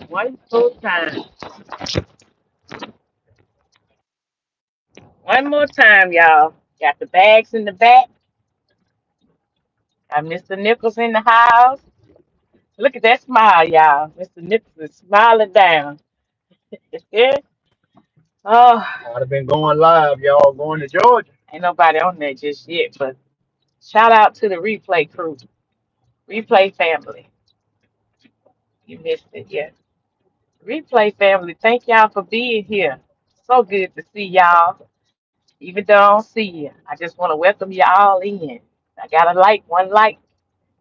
One full time. One more time, y'all. Got the bags in the back. Got Mr. Nichols in the house. Look at that smile, y'all. Mr. Nichols is smiling down. Yeah. Oh, I'd have been going live, y'all, going to Georgia. ain't nobody on there just yet, but shout out to the replay crew, replay family. You missed it, yeah. Replay family, thank y'all for being here. So good to see y'all. Even though I don't see you, I just want to welcome y'all in. I got a like, one like.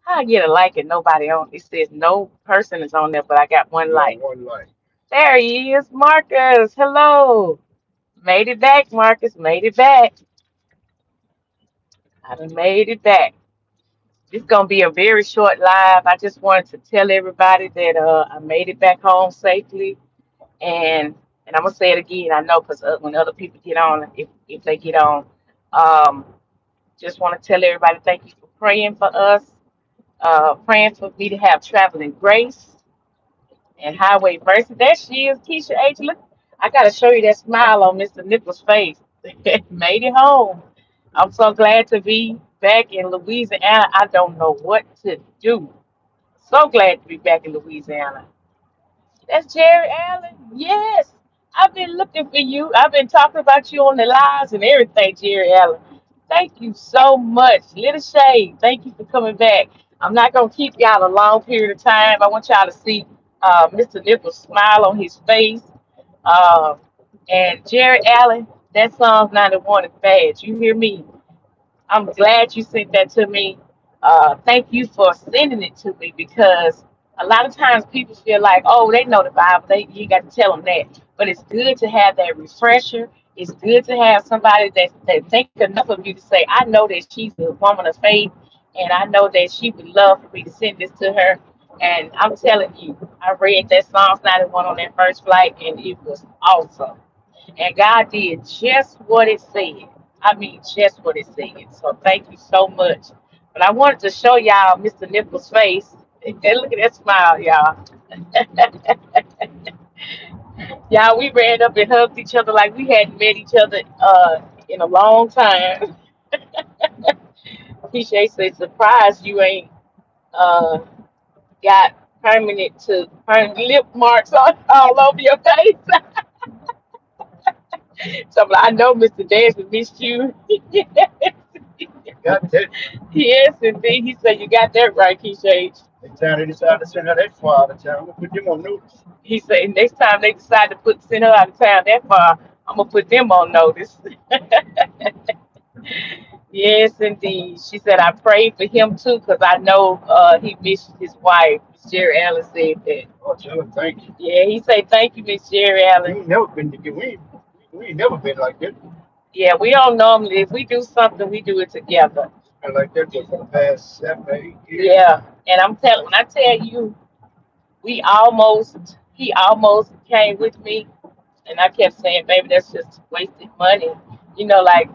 How I get a like and nobody on? It says no person is on there, but I got one You got like. one life. There he is, Marcus. Hello. Made it back, Marcus. Made it back. I done made it back. This gonna be a very short live. I just wanted to tell everybody that I made it back home safely, and I'm gonna say it again. I know because when other people get on, if they get on, um, just want to tell everybody thank you for praying for us, praying for me to have traveling grace and highway mercy. There she is, Keisha H. Look, I gotta show you that smile on Mr. Nichols' face. Made it home. I'm so glad to be back in Louisiana. I don't know what to do. So glad to be back in Louisiana. That's Jerry Allen. Yes. I've been looking for you. I've been talking about you on the lives and everything, Jerry Allen. Thank you so much. Little Shade, thank you for coming back. I'm not going to keep y'all a long period of time. I want y'all to see Mr. Nichols' smile on his face. Uh, and Jerry Allen, that Psalms 91 is bad. You hear me? I'm glad you sent that to me. Thank you for sending it to me because a lot of times people feel like, oh, they know the Bible. You got to tell them that. But it's good to have that refresher. It's good to have somebody that think enough of you to say, I know that she's a woman of faith, and I know that she would love for me to send this to her. And I'm telling you, I read that Psalms 91 on that first flight, and it was awesome. And God did just what it said. I mean, just what it said. So thank you so much. But I wanted to show y'all Mr. Nichols' face. And look at that smile, y'all. Y'all, we ran up and hugged each other like we hadn't met each other in a long time. Keisha said, surprised you ain't uh, got permanent lip marks all over your face. So I know Mr. Dance missed you. Got that. Yes, indeed. He said you got that right, Keisha. Next time they decide to send her that far out of town, I'm gonna put them on notice. He said next time they decide to send her out of town that far, I'm gonna put them on notice. Yes, indeed. She said I prayed for him too because I know he missed his wife. Miss Jerry Allen said that. Oh, tell her thank you. Yeah, he said thank you, Miss Jerry We Allen. ain't never been together. We ain't never been like that. Yeah, we don't normally if we do something we do it together. Been like that for the past 7 or 8 years. Yeah, and I'm telling when I tell you he almost came with me and I kept saying, baby, that's just wasted money. You know, like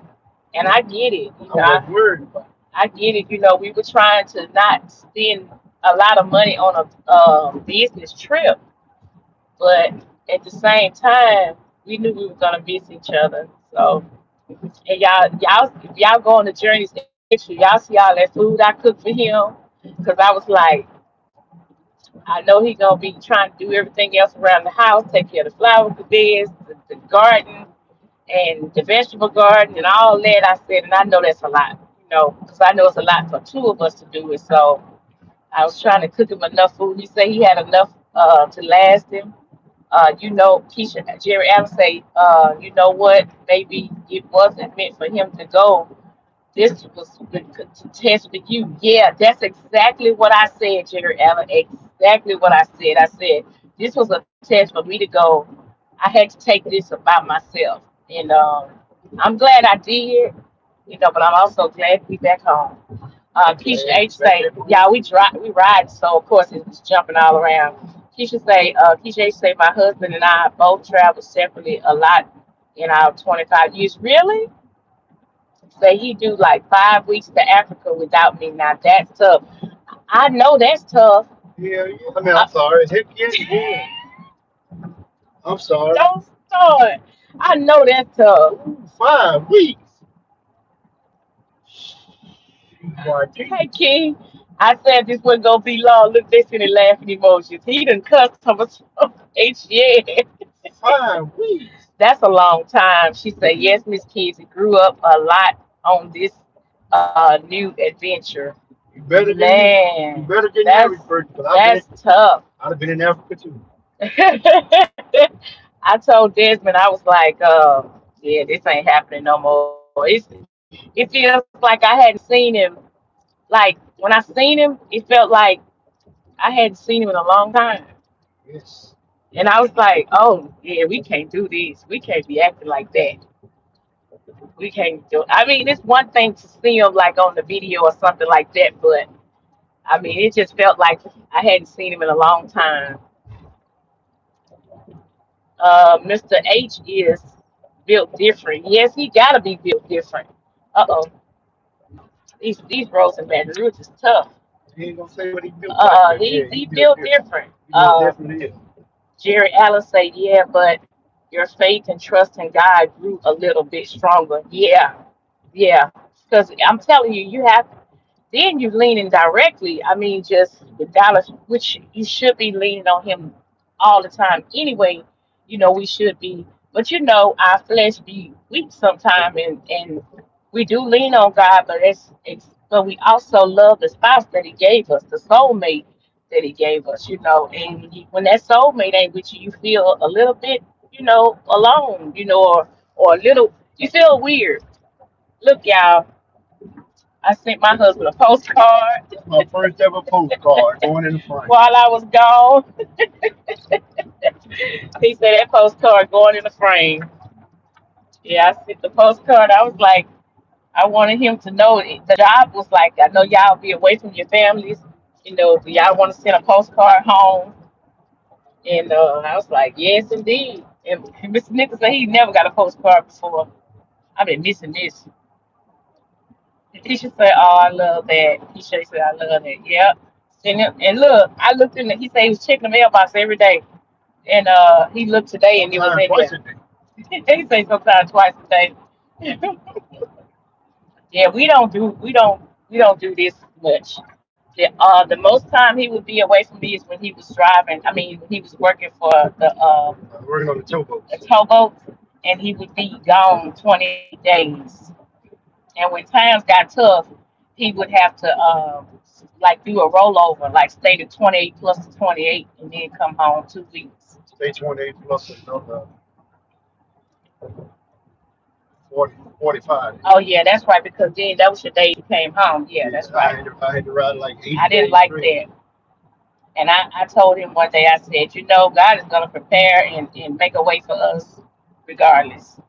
and I get it, I was worried about it. I get it, we were trying to not spend a lot of money on a business trip, but at the same time we knew we were gonna miss each other. So and if y'all go on the journeys extra, y'all see all that food I cooked for him. Cause I was like, I know he gonna be trying to do everything else around the house, take care of the flower beds, the garden, and the vegetable garden, and all that. I said, and I know that's a lot, because I know it's a lot for two of us to do it. So I was trying to cook him enough food. He said he had enough to last him. Keisha, Jerry Adams say, you know what? Maybe it wasn't meant for him to go. This was to test with you. Yeah, that's exactly what I said, Jerry Allen. Exactly what I said. I said this was a test for me to go. I had to take this about myself, and I'm glad I did. But I'm also glad to be back home. Keisha Glad H you back say, at home. yeah, we ride, so of course it was jumping all around. Keisha H say, my husband and I both travel separately a lot in our 25 years. Really? Say he do like 5 weeks to Africa without me. Now that's tough. I know that's tough. Yeah, yeah. I mean, I'm Uh, sorry. Heck yeah, you would. I'm sorry. Don't start. I know that's tough. Ooh, 5 weeks. Martin. Hey, King. I said this wasn't gonna be long. Look, they sending laughing emojis. He done cussed him HGA. 5 weeks. That's a long time. She said, yes, Miss Kids, it grew up a lot on this new adventure. You better than me. You Man, better than the that's average person, because that's tough. I'd have been in Africa too. I told Desmond, I was like, yeah, this ain't happening no more. It feels like I hadn't seen him. Like when I seen him, it felt like I hadn't seen him in a long time. Yes. And I was like, oh, yeah, we can't do this. We can't be acting like that. We can't do. I mean, it's one thing to see him like on the video or something like that, but I mean, it just felt like I hadn't seen him in a long time. Mr. H is built different. Yes, he gotta be built different. Uh-oh, these rolls and Baton Rouge is tough. He ain't gonna say what he built like, but yeah, he He built built different. different. He built different is. Jerry Allen said, yeah, but your faith and trust in God grew a little bit stronger. Yeah, yeah. Because I'm telling you, you have then you're leaning directly. I mean, just the Dallas, which you should be leaning on him all the time anyway. We should be, but our flesh be weak sometime, and we do lean on God, but but we also love the spouse that He gave us, the soulmate that He gave us. And when that soulmate ain't with you, you feel a little bit, alone, or a little, you feel weird. Look, y'all, I sent my husband a postcard My first ever postcard going in the front. while I was gone. He said that postcard going in the frame. Yeah, I sent the postcard. I was like, I wanted him to know the job was like, I know y'all be away from your families. Do y'all want to send a postcard home? And I was like, yes, indeed. And Mr. Nichols said he never got a postcard before. I've been missing this. He should say, oh, I love that. He should say, I love that. Yep. And look, I looked in he said he was checking the mailbox every day. And he looked today and it was Sometimes in twice a there. day. He say sometimes twice a day. Yeah, we don't do this much. The most time he would be away from me is when he was driving. I mean, when he was working for Working on the the towboats. towboat, and he would be gone 28 days. And when times got tough, he would have to like do a rollover, like stay to 28 plus 28, and then come home 2 weeks. Stay 28 plus another 40, 45 Oh days. yeah, that's right. Because then that was your day you came home. Yeah, Yeah, that's right. I had to ride like I 80 didn't days like straight. that. And I told him one day, I said, God is going to prepare and make a way for us regardless.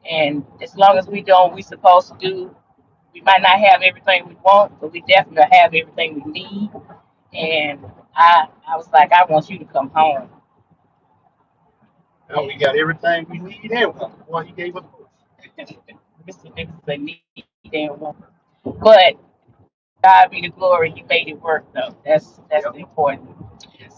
And as long as we do what we're supposed to do, we might not have everything we want, but we definitely have everything we need. And I was like, I want you to come home. Now we got everything we need and want. Why he gave us both. Mr. Nichols said, need and want. But God be the glory, you made it work though. That's Yep. the important.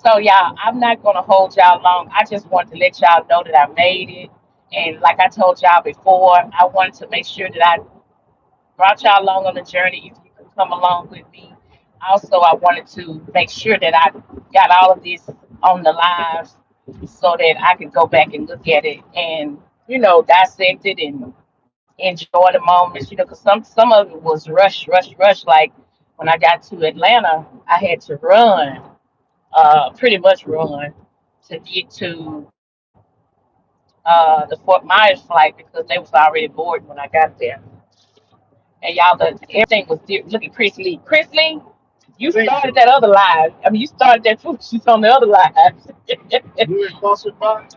So y'all, I'm not gonna hold y'all long. I just wanted to let y'all know that I made it. And like I told y'all before, I wanted to make sure that I brought y'all along on the journey if you could come along with me. Also, I wanted to make sure that I got all of this on the lives so that I could go back and look at it and, dissect it and enjoy the moments, because some of it was rush, rush, rush. Like when I got to Atlanta, I had to run, pretty much run to get to the Fort Myers flight because they was already boarding when I got there. And y'all, everything was look at Chris Lee. Chris Lee, you Think started so. that other live. I mean, you started that food she's on the other live. You ain't sponsored by?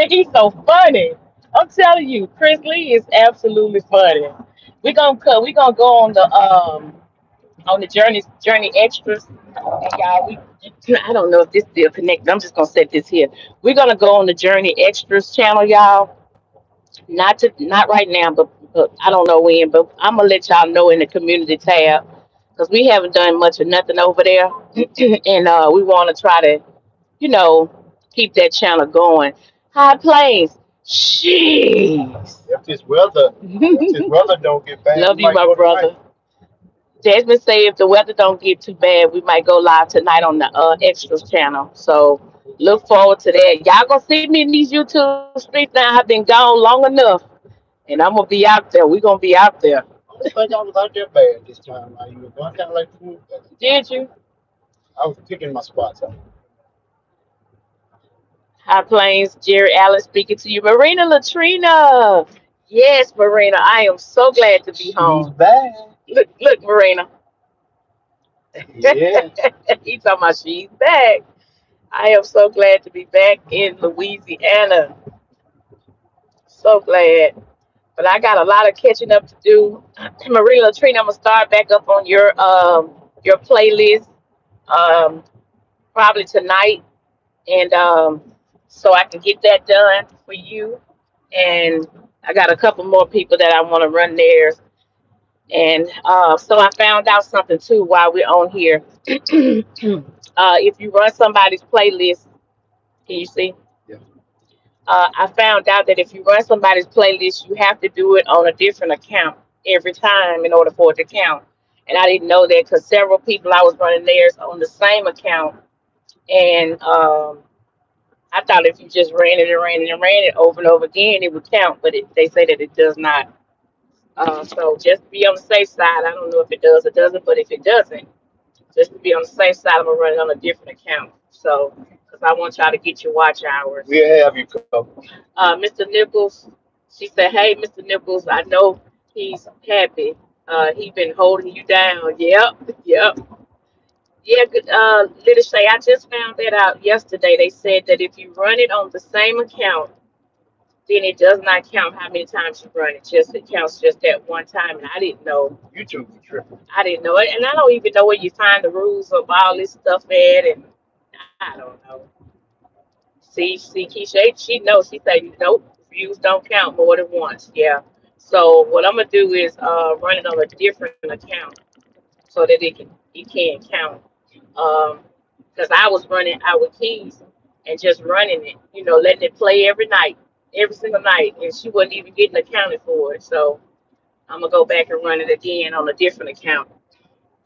He's so funny. I'm telling you, Chris Lee is absolutely funny. We're gonna go on the journey extras. And y'all, I don't know if this still connected. I'm just gonna set this here. We're gonna go on the journey extras channel, y'all. Not right now, but I don't know when. But I'm gonna let y'all know in the community tab because we haven't done much of nothing over there, and we want to try to, you know, keep that channel going. High Plains. Jeez. if this weather don't get bad, we Love you, might my go tonight. brother. Jasmine say if the weather don't get too bad, we might go live tonight on the extras channel. So look forward to that. Y'all gonna see me in these YouTube streets now. I've been gone long enough, and I'm gonna be out there. We gonna be out there. I don't think I was out there bad this time. I was doing kind of like food. Did you? I was picking my spots out. High Plains, Jerry Allen speaking to you. Marina Latrina. Yes, Marina. I am so glad to be She's home. back. Look, Marina. Yeah. He talking about she's back. I am so glad to be back in Louisiana. So glad. But I got a lot of catching up to do. Marina Latrina, I'm gonna start back up on your playlist um probably tonight, and so I can get that done for you. And I got a couple more people that I want to run theirs. And so I found out something too while we're on here. If you run somebody's playlist, can you see? Yeah. I found out that if you run somebody's playlist, you have to do it on a different account every time in order for it to count. And I didn't know that because several people I was running theirs on the same account, and I thought if you just ran it and ran it and ran it over and over again, it would count. But they say that it does not. So just to be on the safe side, I don't know if it does or doesn't, but if it doesn't, just to be on the safe side, I'm gonna run it on a different account. So, because I want y'all to get your watch hours. We'll have you covered. Mr. Nichols, she said, "Hey, Mr. Nichols, I know he's happy. He been holding you down. Yep, yep, yeah. Good. Little Shay, I just found that out yesterday. They said that if you run it on the same account, then it does not count how many times you run it. Just it counts just that one time. And I didn't know. YouTube for tripping. I didn't know it, and I don't even know where you find the rules of all this stuff at. And I don't know. See, Keisha, she knows. She said, nope, views don't count more than once. Yeah. So what I'm gonna do is run it on a different account so that it can count. Um, because I was running our keys and just running it, letting it play every night, every single night, and she wasn't even getting accounted for it. So I'm gonna go back and run it again on a different account.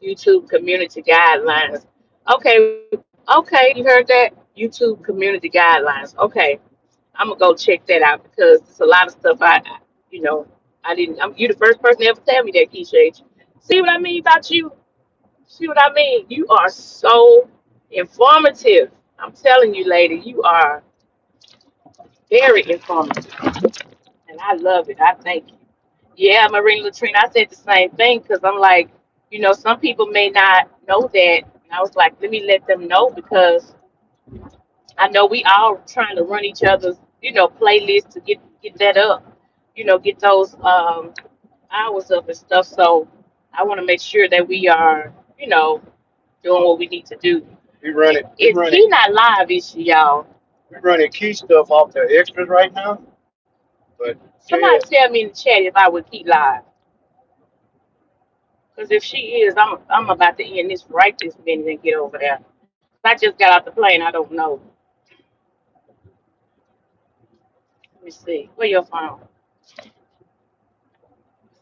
YouTube community guidelines. Okay, okay, you heard that? YouTube community guidelines. Okay, I'm gonna go check that out because there's a lot of stuff you know, I didn't. You the first person to ever tell me that, Keisha. See what I mean about you? See what I mean? You are so informative. I'm telling you, lady, you are very informative, and I love it. I thank you. Yeah, Marina Latrina, I said the same thing because I'm like, some people may not know that. And I was like, let me let them know because I know we all trying to run each other's, playlists to get that up, get those hours up and stuff. So I want to make sure that we are, doing what we need to do. We run it. We Is run it. Key not live, is she, y'all? We running key stuff off the extras right now. But yeah, Somebody tell me in the chat if I would Key live. Because if she is, I'm about to end this right this minute and get over there. I just got off the plane. I don't know. Let me see. Where your phone?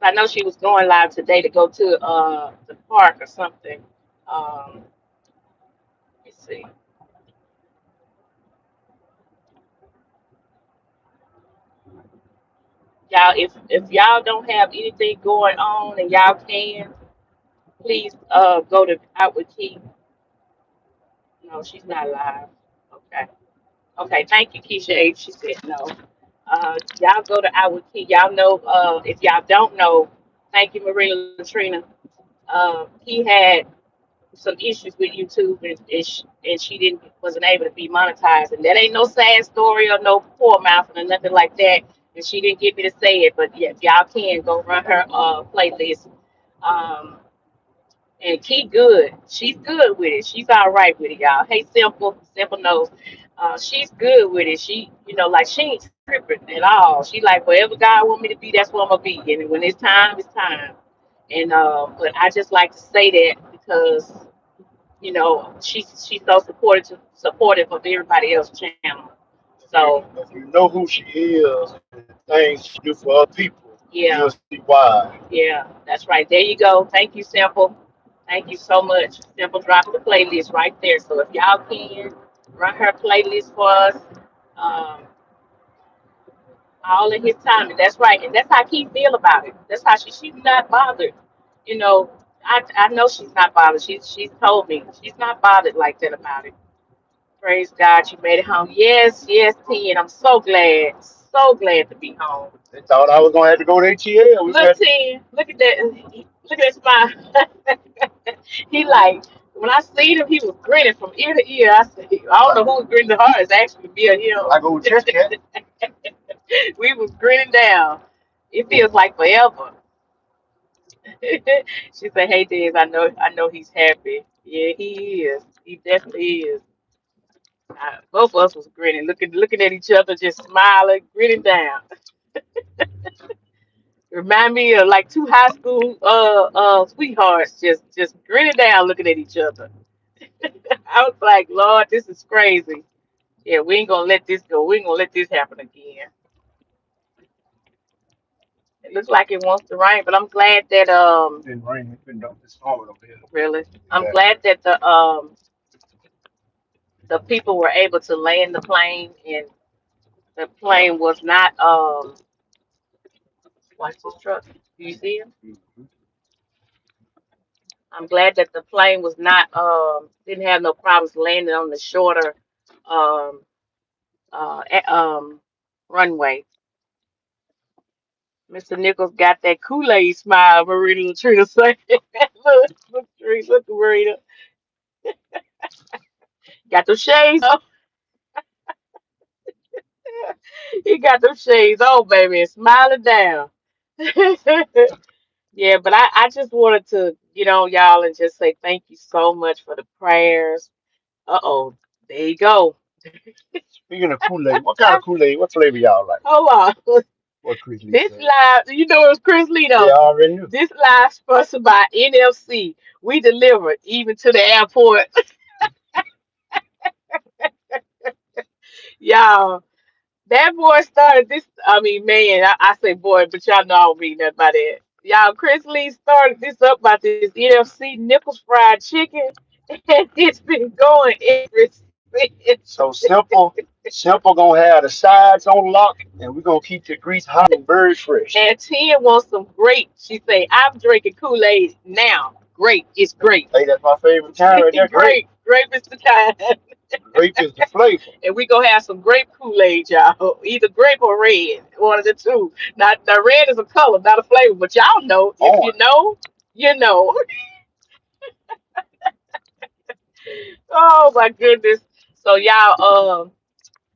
I know she was going live today to go to the park or something. Let me see. Y'all, if y'all don't have anything going on and y'all can, please go to Outward Key. No, she's not live. Okay. Okay, thank you, Keisha H. She said no. Y'all go to Outward Key. Y'all know, if y'all don't know, thank you, Marina Latrina. He had some issues with YouTube, and she didn't wasn't able to be monetized. And that ain't no sad story or no poor mouth or nothing like that. And she didn't get me to say it, but yeah, if y'all can go run her playlist. Um, and Key good. She's good with it. She's all right with it, y'all. Hey, Simple knows. She's good with it. She, like she ain't tripping at all. She like wherever God want me to be, that's where I'm gonna be. And when it's time, it's time. And but I just like to say that because she's so supportive of everybody else's channel. So If you know who she is and the things she do for other people, you'll yeah, see why. yeah, that's right. There you go. Thank you, Simple. Thank you so much. Simple dropped the playlist right there. So if y'all can run her playlist for us, um, all in his time. And that's right. And that's how he feel about it. That's how she's not bothered. You know, I know she's not bothered. She's told me she's not bothered like that about it. Praise God, you made it home. Yes, yes, T, and I'm so glad to be home. They thought I was gonna have to go to ATL. We Look, had T, look at that smile. He like when I seen him, he was grinning from ear to ear. I said, I don't know who was grinning the hardest, actually, me or I go him. chest cat. We was grinning down. It feels like forever. She said, "Hey, Diz, I know he's happy. Yeah, he is. He definitely is." Both of us was grinning, looking at each other, just smiling, grinning down. Remind me of like two high school sweethearts, just grinning down, looking at each other. I was like, Lord, this is crazy. Yeah, we ain't gonna let this go. We ain't gonna let this happen again. It looks like it wants to rain, but I'm glad that It's been raining. It's been storming over here. really, I'm Yeah. glad that the people were able to land the plane, and the plane was not watch this truck. Do you see him? Mhm. I'm glad that the plane was not didn't have no problems landing on the shorter um runway. Mr. Nichols got that Kool Aid smile, Marina Latrina say. Look, Marina. Got those shades on. He got them shades on, baby, and smiling down. Yeah, but I just wanted to get on y'all and just say thank you so much for the prayers. Uh-oh, there you go. Speaking of Kool Aid, what kind of Kool Aid? What flavor y'all like? Hold on. What Chris Lee This said. live, you know it was Chris Yeah, Lito. I already knew. This live sponsored by NFC. We deliver even to the airport. Y'all, that boy started this. I mean, man, I say boy, but y'all know I don't mean nothing by that. Y'all, Chris Lee started this up about this NFC Nichols fried chicken, and it's been going ever since. So simple gonna have the sides on lock, and we're gonna keep the grease hot and bird fresh. And Tia wants some grape. She say, I'm drinking Kool Aid now. Grape, it's great. Hey, that's my favorite kind right there. Grape. Grape is the kind. Grape is the flavor. And we gonna have some grape Kool-Aid, y'all. Either grape or red, one of the two. Not the red is a color, not a flavor, but y'all know. If you On. know, you know. Oh my goodness. So y'all,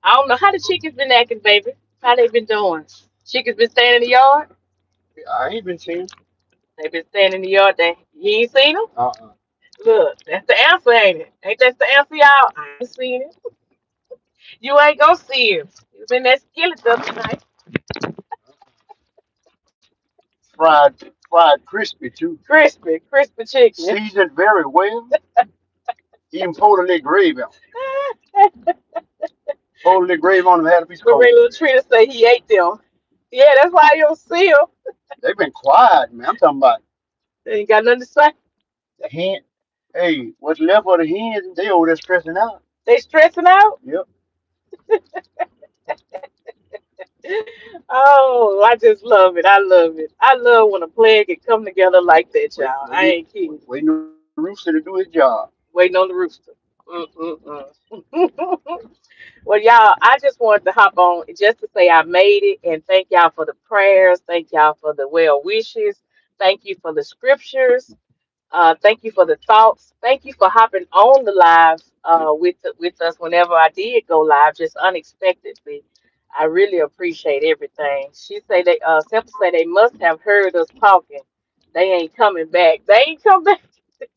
I don't know how the chickens been acting, baby. How they been doing? Chickens been staying in the yard. I ain't been seeing. They been staying in the yard. They you ain't seen them. Uh-uh. Look, that's the answer, ain't it? Ain't that the answer, y'all? I ain't seen it. You ain't gonna see him. He was in that skillet the other night. Fried crispy too. Crispy chicken. Seasoned very well. Even poured a little gravy on. Poured a little gravy on them. Had a piece of But Ray cold. Little Trina say he ate them. Yeah, that's why you don't see him. They've been quiet, man. I'm talking about They ain't got nothing to say. the hen. Hey, what's left of the hens? They over there stressing out. They stressing out. Yep. Oh, I just love it. I love it. I love when a plan can come together like that, Wait, y'all. I waiting, ain't kidding. waiting on the rooster to do his job. Waiting on the rooster. Mm-mm-mm. Well, y'all, I just wanted to hop on just to say I made it and thank y'all for the prayers. Thank y'all for the well wishes. Thank you for the scriptures. Thank you for the thoughts. Thank you for hopping on the live with us whenever I did go live, just unexpectedly. I really appreciate everything. She say they Simple say they must have heard us talking. They ain't coming back. They ain't come back.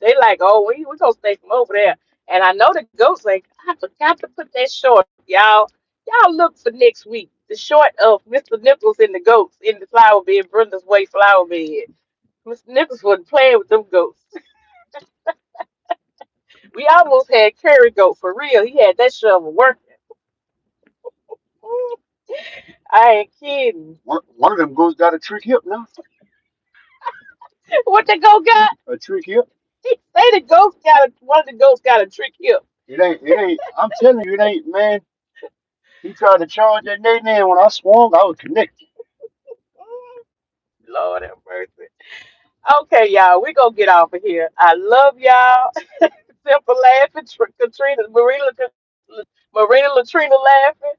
They like, oh, we gonna stay from over there. And I know the ghost like, I forgot to put that short, y'all. Y'all look for next week. The short of Mr. Nichols and the goats in the flower bed, Brenda's Way flower bed. Mr. Nichols wasn't playing with them goats. We almost had Curry goat for real. He had that shovel working. I ain't kidding. One of them goats got a trick hip now. What the goat got? A trick hip. He say the ghost got a, one of the ghosts got a trick hip. It ain't. I'm telling you, it ain't, man. He tried to charge that day, man. When I swung, I was connected. Lord have mercy. Okay, y'all, we gonna get off of here. I love y'all. Simple laughing, Katrina, Marina Latrina laughing.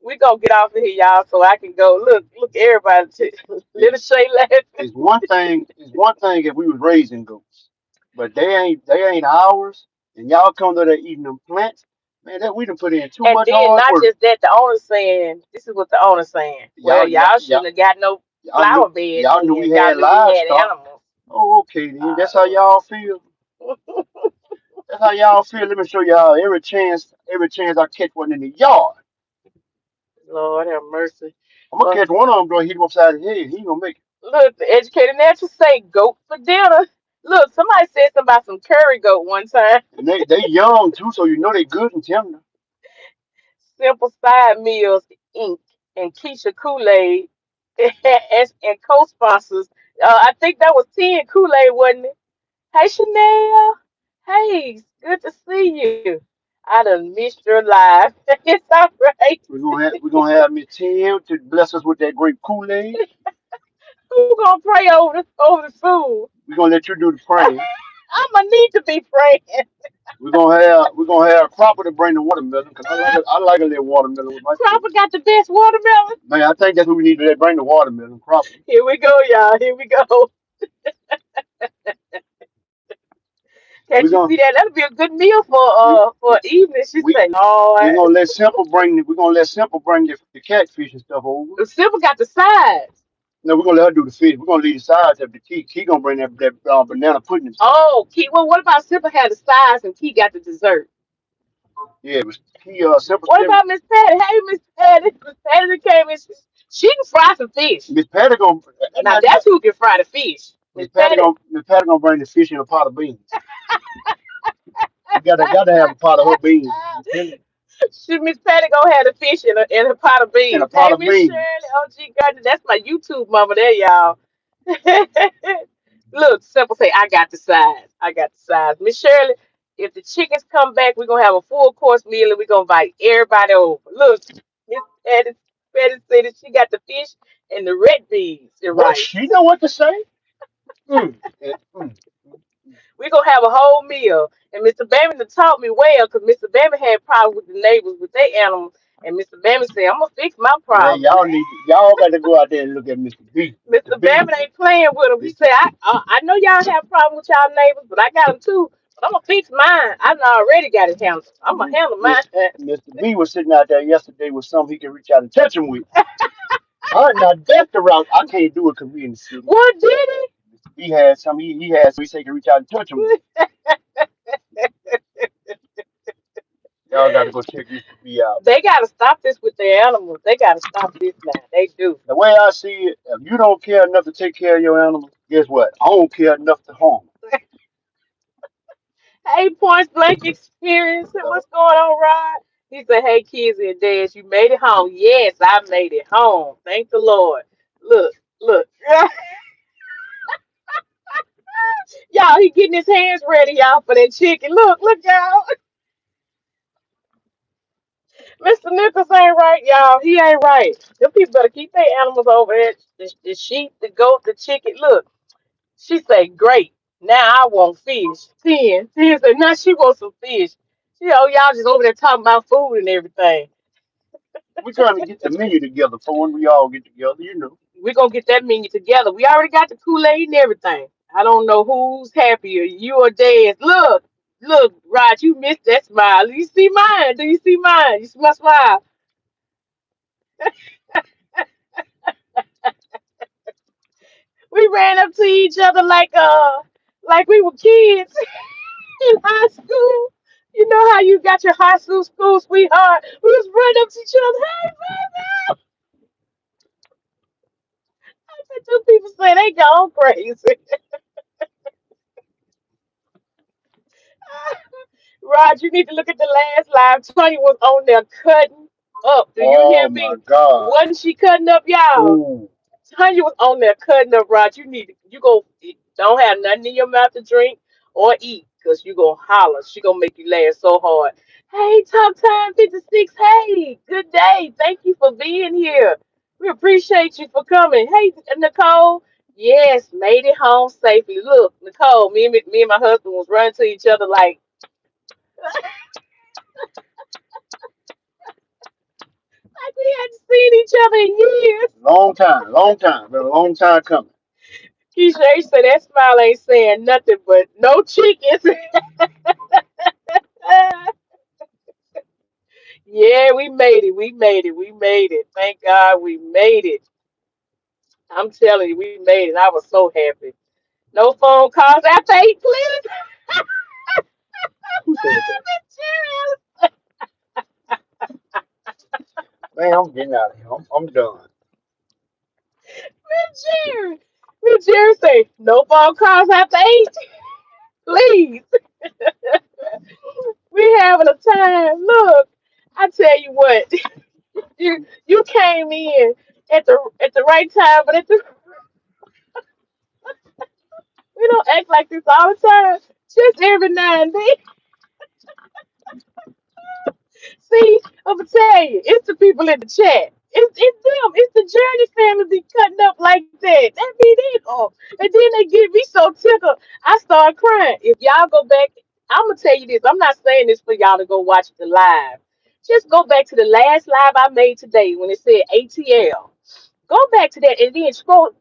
We gonna get off of here, y'all, so I can go. Look, everybody, It's, little Shay laughing. it's one thing. It's one thing if we was raising goats, but they ain't ours. And y'all come to there eating them plants, man. That we done put in too And much then hard not work. just that, the owner saying, this is what the owner saying. Well, Y'all, y'all, y'all y'all, shouldn't have got no y'all knew flower beds y'all knew in. we Y'all had knew we had livestock. animals. Oh, okay, then. That's how Uh, y'all feel. That's how y'all feel. Let me show y'all every chance I catch one in the yard. Lord have mercy. I'm gonna Well, catch one of them, bro. Hit him upside the head. He ain't gonna make it. look, the educated natural say goat for dinner. Look, somebody said something about some curry goat one time. And they young too, so you know they good and tender. Simple Side Meals Inc. and Keisha Kool Aid and co-sponsors. I think that was 10 Kool Aid, wasn't it? Hey Chanel. Hey, good to see you. I done missed your live. It's all right. We're gonna have Miss Tim to bless us with that great Kool Aid. Who gonna pray over the food? We're gonna let you do the praying. I'm gonna need to be praying. We're gonna have Cropper to bring the watermelon because I like a little watermelon with my food. Cropper got the best watermelon. Man, I think that's what we need to bring the watermelon, Cropper. Here we go, y'all. Here we go. Can't We're you gonna see that? That'll be a good meal we for evening. She we say, we're Lord. gonna let Simple bring the catfish and stuff over. Silver got the sides. No, we're gonna let her do the fish. We're gonna leave the sides of the key. Key gonna bring that banana pudding and stuff. Oh, Key. Well, what about Silver had the sides and Key got the dessert? Yeah, it was Key Simple What said about Miss Patty? Hey, Miss Patty. Miss Patty that came in. She can fry some fish. Miss Patty gonna that, Now that, that, that's who can fry the fish. Miss Patty. Miss Patty gonna bring the fish in a pot of beans. We gotta have a pot of her beans. I'm telling you. She Miss Patty gonna have the fish in a pot of In a beans. pot Hey, of Miss beans. Shirley. Oh, gee, God, that's my YouTube mama there, y'all. Look, Simple say, I got the size. I got the size. Miss Shirley, if the chickens come back, we're gonna have a full course meal and we're gonna invite everybody over. Look, Miss Patty said that she got the fish and the red beans and What rice. she know what to say? Mm, mm. We're gonna have a whole meal. And Mr. Bammy done taught me well because Mr. Bammy had problems with the neighbors with their animals. And Mr. Bammy said, I'm gonna fix my Man, problem. y'all got to go out there and look at Mr. B. Mr. Mr. B. Bammy ain't playing with him. He Mr. said, I know y'all have problems with y'all neighbors, but I got them too. But I'm gonna fix mine. I done already got it handled. I'm gonna handle mine. Mr. B was sitting out there yesterday with something he can reach out and touch him with. All right, now that's the route. I can't do it because we in the city. What did he? Mr. B had something he had so he said he can reach out and touch him with. Y'all got to go check Mr. B out. They gotta stop this with their animals. They gotta stop this now. They do. The way I see it, if you don't care enough to take care of your animals, guess what? I don't care enough to harm Hey, Point Blank Experience. them. What's going on, Rod? He said, hey, kids and dads, you made it home. Yes, I made it home. Thank the Lord. Look, look. Y'all, he getting his hands ready, y'all, for that chicken. Look, y'all. Mr. Nichols ain't right, y'all. He ain't right. Them people better keep their animals over there. The sheep, the goat, the chicken. Look, she say, great. Now I want fish. 10 said, now she wants some fish. Y'all just over there talking about food and everything. We're trying to get the menu together for when we all get together. We're gonna get that menu together. We already got the Kool Aid and everything. I don't know who's happier, you or Dad. Look, Rod, you missed that smile. Do you see mine? Do you see mine? You see my smile? We ran up to each other like we were kids in high school. You know how you got your high school sweetheart? We was running up to each other. Hey, baby! I said, two people say they gone crazy. Rod, you need to look at the last live. Tony was on there cutting. up. Do you hear Oh my me? God. Wasn't she cutting up, y'all? Ooh. Tanya was on there cutting up, right? You go, don't have nothing in your mouth to drink or eat, cause you gonna holler. She gonna make you laugh so hard. Hey, Talk Time 56. Hey, good day. Thank you for being here. We appreciate you for coming. Hey, Nicole. Yes, made it home safely. Look, Nicole, me and my husband was running to each other like we hadn't seen each other in years. Long time, long time. Been a long time coming. Keisha H said that smile ain't saying nothing but no chickens. Yeah, we made it. We made it. We made it. Thank God we made it. I'm telling you, we made it. I was so happy. No phone calls after 8, please. Who said that? Man, I'm getting out of here. I'm done. Jerry. Jerry say, no phone calls after 8, please. We having a time. Look, I tell you what, you came in at the right time, but we don't act like this all the time. Just every now and then. See, I'm gonna tell you, it's the people in the chat. It's them. It's the Journey family be cutting up like that. That be them. Oh, and then they get me so tickled. I start crying. If y'all go back, I'm gonna tell you this. I'm not saying this for y'all to go watch the live. Just go back to the last live I made today when it said ATL. Go back to that and then scroll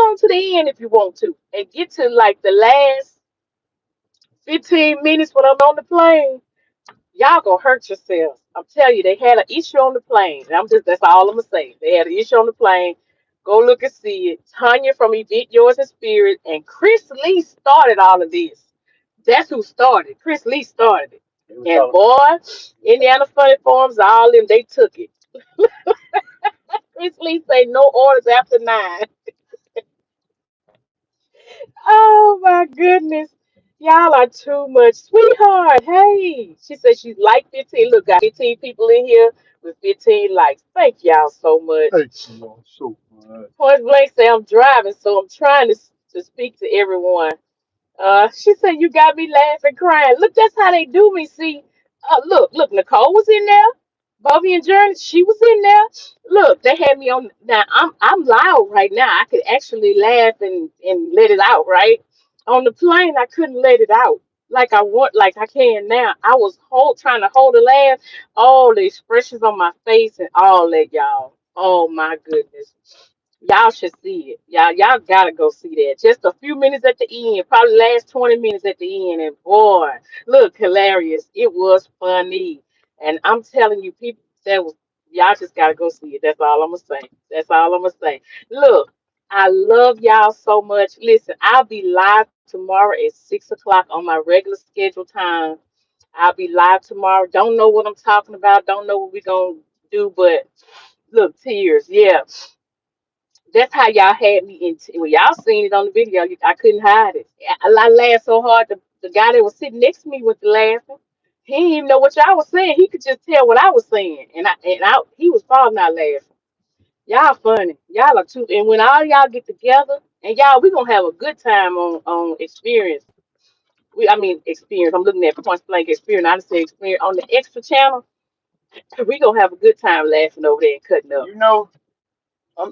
on to the end if you want to, and get to like the last 15 minutes when I'm on the plane. Y'all gonna hurt yourselves. I'm telling you, they had an issue on the plane. And that's all I'm gonna say. They had an issue on the plane. Go look and see it. Tanya from Event Yours and Spirit and Chris Lee started all of this. That's who started. Chris Lee started it. They were And talking. boy, Indiana Funny Farms, all them, they took it. Chris Lee say no orders after 9. Oh my goodness. Y'all are too much. Sweetheart, hey. She said she's like 15. Look, got 15 people in here with 15 likes. Thank y'all so much. Thank you all so much. Point blank say I'm driving, so I'm trying to speak to everyone. She said you got me laughing, crying. Look, that's how they do me. See, look, Nicole was in there. Bobby and Journey, she was in there. Look, they had me on. Now I'm loud right now. I could actually laugh and let it out. Right on the plane, I couldn't let it out like I can now. I was trying to hold a laugh. All the expressions on my face and all that, y'all. Oh my goodness. Y'all should see it. Y'all gotta go see that. Just a few minutes at the end, probably last 20 minutes at the end. And boy, look, hilarious. It was funny. And I'm telling you, people that was y'all just gotta go see it. That's all I'm gonna say. That's all I'm gonna say. Look, I love y'all so much. Listen, I'll be live tomorrow at 6 o'clock on my regular schedule time. I'll be live tomorrow. Don't know what I'm talking about. Don't know what we're gonna do, but look, tears. Yeah, that's how y'all had me in. Well, y'all seen it on the video. I couldn't hide it. I laughed so hard. The guy that was sitting next to me was laughing. He didn't even know what y'all was saying. He could just tell what I was saying, and he was falling out laughing. Y'all funny. Y'all are too. And when all y'all get together, and y'all, we gonna have a good time on experience. I mean experience. I'm looking at Point Blank Experience. I just say experience on the extra channel. We gonna have a good time laughing over there and cutting up. You know,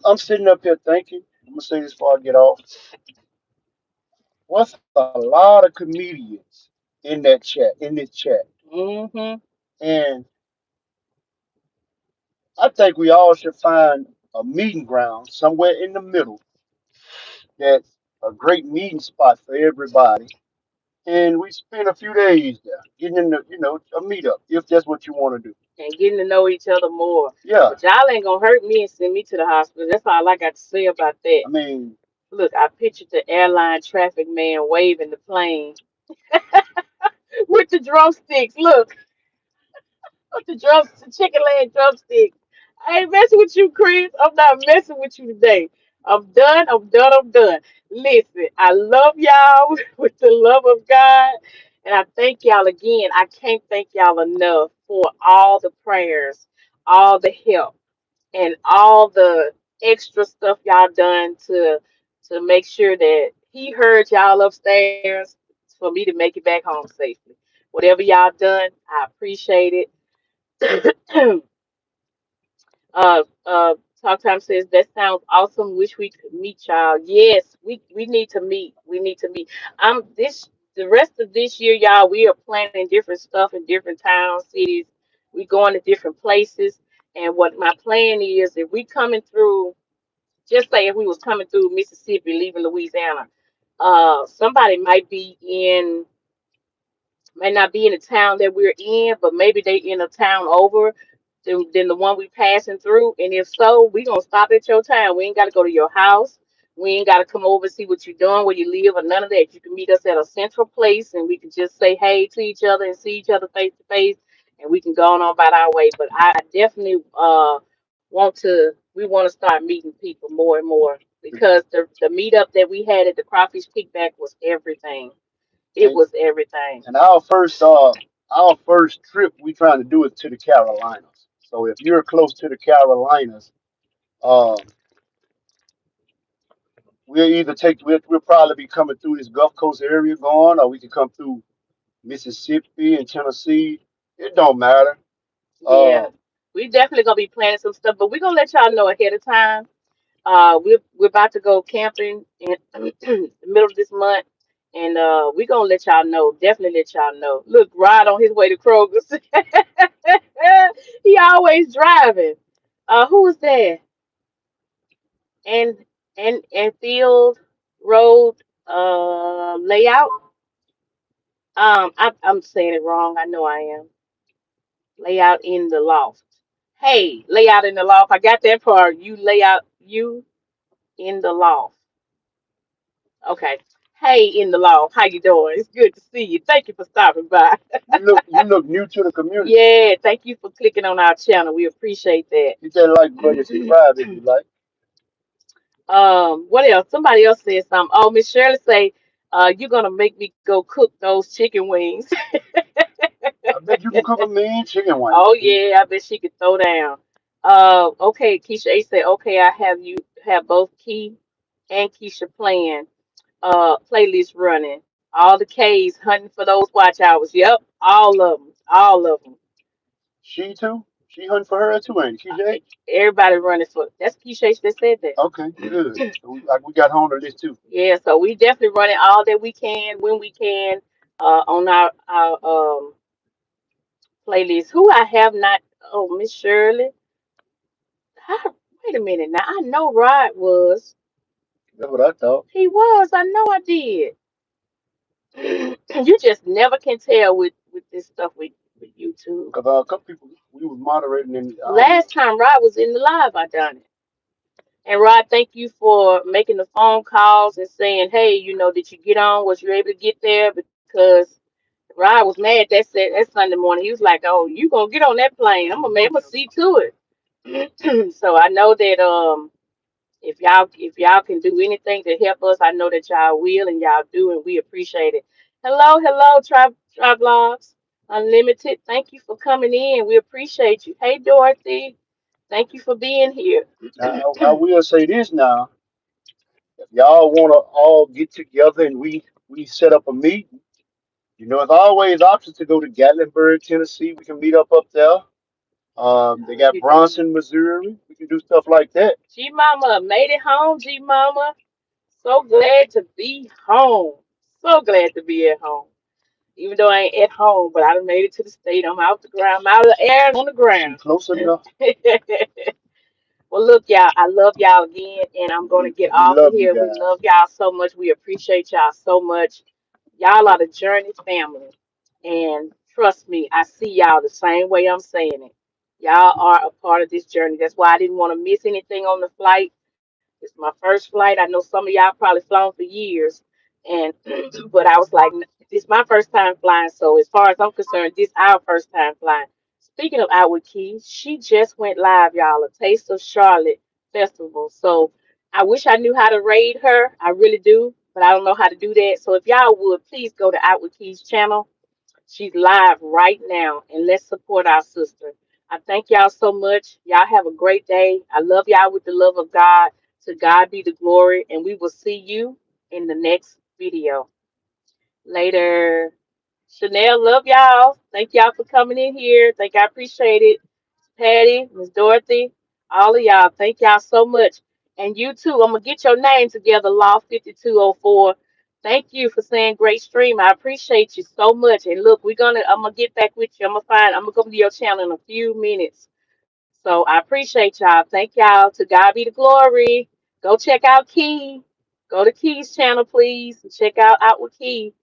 I'm sitting up here thinking. I'm gonna say this before I get off. What's a lot of comedians in that chat, in this chat, Hmm. and I think we all should find a meeting ground somewhere in the middle that's a great meeting spot for everybody. And we spend a few days there, getting in the, a meetup, if that's what you want to do. And getting to know each other more. Yeah, But y'all ain't gonna hurt me and send me to the hospital. That's all I got to say about that. I mean, Look, I pictured the airline traffic man waving the plane with the drumsticks. Look, with the chicken leg drumsticks. I ain't messing with you, Chris. I'm not messing with you today. I'm done. I'm done. I'm done. Listen, I love y'all with the love of God. And I thank y'all again. I can't thank y'all enough for all the prayers, all the help and all the extra stuff y'all done to make sure that he heard y'all upstairs for me to make it back home safely. Whatever y'all done, I appreciate it. Talk Time says that sounds awesome. Wish we could meet y'all. Yes, we need to meet. We need to meet. This the rest of this year, y'all. We are planning different stuff in different towns, cities. We going to different places. And what my plan is, if we coming through, just say if we was coming through Mississippi, leaving Louisiana, somebody might be in may not be in the town that we're in, but maybe they in a town over than the one we passing through. And if so, we gonna stop at your town. We ain't gotta go to your house. We ain't gotta come over and see what you're doing, where you live, or none of that. You can meet us at a central place, and we can just say hey to each other and see each other face to face, and we can go on about our way. But I definitely want to. We want to start meeting people more and more because the meetup that we had at the Crawfish Kickback was everything. It And was everything. and our first trip we trying to do is to the Carolinas. So if you're close to the Carolinas, um, we'll probably be coming through this Gulf Coast area going, or we can come through Mississippi and Tennessee. It don't matter. Yeah, Uh, we definitely gonna be planning some stuff, but we're gonna let y'all know ahead of time. We're about to go camping in the middle of this month, and we're gonna let y'all know. Definitely let y'all know. Look, Rod on his way to Kroger's. He always driving. Who was there? And and Field Road layout. I'm saying it wrong. I know I am. Layout in the loft. Hey, layout in the loft. I got that part. You in the loft. Okay. Hey, in the loft. How you doing? It's good to see you. Thank you for stopping by. you look new to the community. Yeah, thank you for clicking on our channel. We appreciate Hit that like button and that. subscribe if you like. What else? Somebody else said something. Oh, Miss Shirley say, you're gonna make me go cook those chicken wings. I bet you can cook a mean chicken wing. Oh yeah, I bet she could throw down. Okay, Keisha A said, okay, I have you have both Key and Keisha playing playlist running. All the K's hunting for those watch hours. Yep, all of them, all of them. She too. She hunting for her too, ain't she, Jay? Everybody running for that's Keisha H that said that. Okay, good. So we got her on the list too. Yeah, so we definitely running all that we can when we can on our playlist. Who I have not. Oh, Miss Shirley. How, wait a minute now. I know Rod was. That's what I thought. He was. I know I did. You just never can tell with this stuff with YouTube. Cause a couple people we was moderating and I don't know. Last time Rod was in the live, I done it. And Rod, thank you for making the phone calls and saying, hey, did you get on? Was you able to get there? Because Rod was mad that Sunday morning. He was like, oh, you gonna get on that plane. I'm gonna see to it. So I know that if y'all can do anything to help us, I know that y'all will and y'all do, and we appreciate it. Hello, Tribe Vlogs Unlimited. Thank you for coming in. We appreciate you. Hey, Dorothy. Thank you for being here. I will say this now. If y'all wanna all get together and we set up a meeting, it's always options to go to Gatlinburg, Tennessee. We can meet up there. They got You doing? Bronson, Missouri. We can do stuff like that. G Mama made it home. G Mama, so glad to be home. So glad to be at home. Even though I ain't at home, but I done made it to the state. I'm out the ground. I'm out of the air and on the She ground. close enough. Well, look, y'all, I love y'all again, and I'm going to get We off of love you here. We love guys. y'all so much. We appreciate y'all so much. Y'all are the Journey family. And trust me, I see y'all the same way I'm saying it. Y'all are a part of this journey. That's why I didn't want to miss anything on the flight. It's my first flight. I know some of y'all probably flown for years. And but I was like, this is my first time flying. So as far as I'm concerned, this our first time flying. Speaking of Outward Keys, she just went live, y'all, a Taste of Charlotte festival. So I wish I knew how to raid her. I really do, but I don't know how to do that. So if y'all would please go to Outward Keys channel. She's live right now, and let's support our sister. I thank y'all so much. Y'all have a great day. I love y'all with the love of God. To God be the glory, and we will see you in the next video. Later. Chanel, love y'all. Thank y'all for coming in here. Thank I appreciate it. Patty, Miss Dorothy, all of y'all. Thank y'all so much. And you too. I'm gonna get your name together, Law 5204. Thank you for saying great stream. I appreciate you so much. And look, I'm gonna get back with you. I'm gonna come to your channel in a few minutes. So I appreciate y'all. Thank y'all. To God be the glory. Go check out Key. Go to Key's channel, please. Check out with Key.